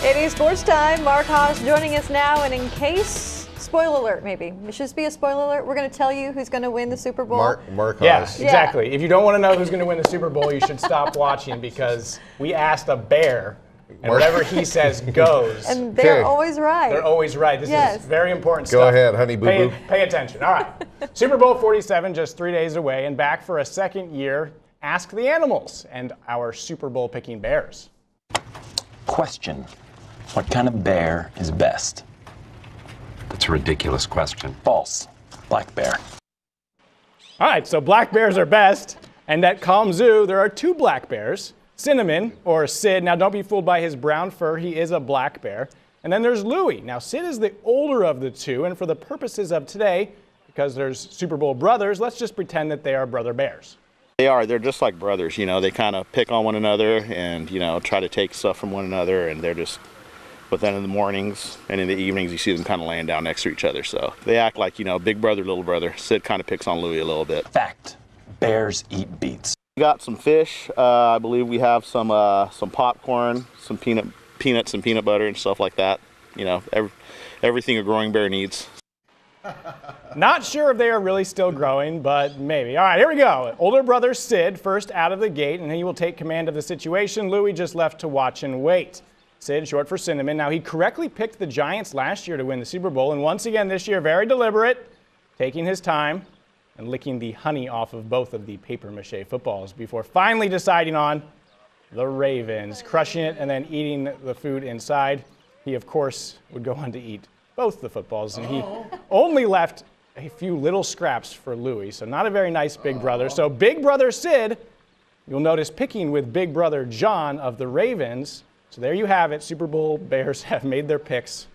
It is sports time. Mark Haas joining us now, and in case, spoiler alert maybe. It should just be a spoiler alert. We're going to tell you who's going to win the Super Bowl. Mark Yes, Haas. exactly. If you don't want to know who's going to win the Super Bowl, you should stop watching because we asked a bear, and whatever he says goes. And they're always right. They're always right. This is very important stuff. Go ahead, honey boo boo. Pay attention. All right. Super Bowl 47 just 3 days away, and back for a second year. Ask the Animals and our Super Bowl picking Bears. Question. What kind of bear is best? That's a ridiculous question. False. Black bear. All right, so black bears are best. And at Kalamazoo, there are two black bears. Cinnamon, or Sid. Now, don't be fooled by his brown fur. He is a black bear. And then there's Louie. Now, Sid is the older of the two. And for the purposes of today, because there's Super Bowl brothers, let's just pretend that they are brother bears. They are. They're just like brothers. You know, they kind of pick on one another and, you know, try to take stuff from one another. And they're just, but then in the mornings and in the evenings, you see them kind of laying down next to each other. So they act like, you know, big brother, little brother. Sid kind of picks on Louie a little bit. Fact. Bears eat beets. We got some fish. I believe we have some popcorn, some peanuts and peanut butter and stuff like that. You know, everything a growing bear needs. Not sure if they are really still growing, but maybe. All right, here we go. Older brother Sid first out of the gate, and he will take command of the situation. Louie just left to watch and wait. Sid, short for Cinnamon. Now, he correctly picked the Giants last year to win the Super Bowl, and once again this year, very deliberate, taking his time and licking the honey off of both of the papier-mâché footballs before finally deciding on the Ravens, crushing it and then eating the food inside. He, of course, would go on to eat both the footballs, and he only left a few little scraps for Louie, so not a very nice big brother. So big brother Sid, you'll notice picking with big brother John of the Ravens. So there you have it. Super Bowl Bears have made their picks.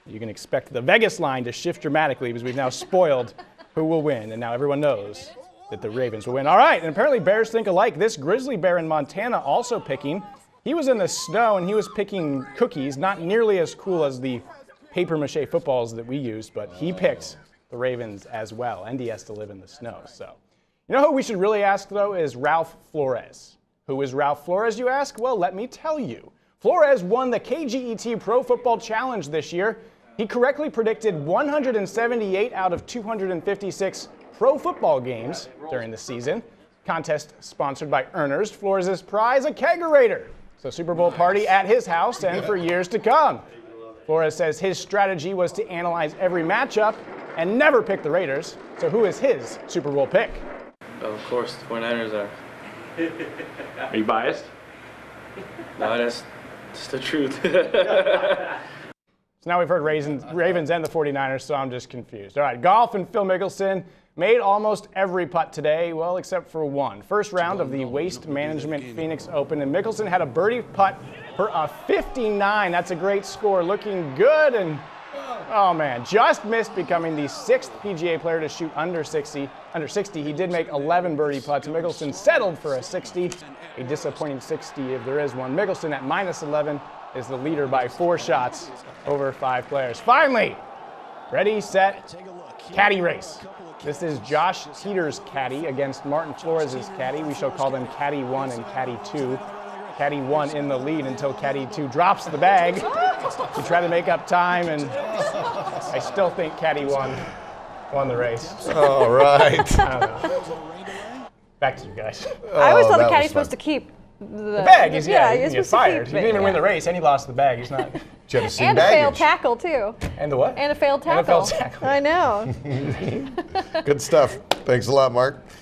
You can expect the Vegas line to shift dramatically because we've now spoiled who will win, and now everyone knows that the Ravens will win. All right, and apparently Bears think alike. This grizzly bear in Montana also picking. He was in the snow, and he was picking cookies, not nearly as cool as the papier-mâché footballs that we used, but he picked the Ravens as well, and he has to live in the snow. So, you know who we should really ask, though, is Ralph Flores. Who is Ralph Flores, you ask? Well, let me tell you. Flores won the KGET Pro Football Challenge this year. He correctly predicted 178 out of 256 pro football games during the season. Contest sponsored by Earners. Flores' prize, a kegerator. So Super Bowl party at his house and for years to come. Flores says his strategy was to analyze every matchup and never pick the Raiders. So who is his Super Bowl pick? Well, of course, the 49ers are. Are you biased? No, that's just the truth. So now we've heard Ravens and the 49ers, so I'm just confused. All right, golf and Phil Mickelson made almost every putt today, well, except for one. First round of the Waste Management Phoenix Open, and Mickelson had a birdie putt for a 59. That's a great score, looking good, and oh man, just missed becoming the 6th PGA player to shoot under 60. He did make 11 birdie putts. Mickelson settled for a 60, a disappointing 60 if there is one. Mickelson at -11 is the leader by 4 shots over 5 players. Finally, ready, set, caddy race. This is Josh Teeter's caddy against Martin Flores' caddy. We shall call them Caddy 1 and Caddy 2. Caddy 1 in the lead until Caddy 2 drops the bag to try to make up time, and I still think Caddy 1 won the race. All right. I don't know. Back to you guys. I always thought the that caddy's was supposed to fun. keep the Bag is, you're he gets supposed fired. to He keep didn't even it, win yeah. the race, and he lost the bag. He's not. Jealousy And a failed baggage. tackle, too. And the what? And a failed tackle. And a failed tackle. I know. Good stuff. Thanks a lot, Mark.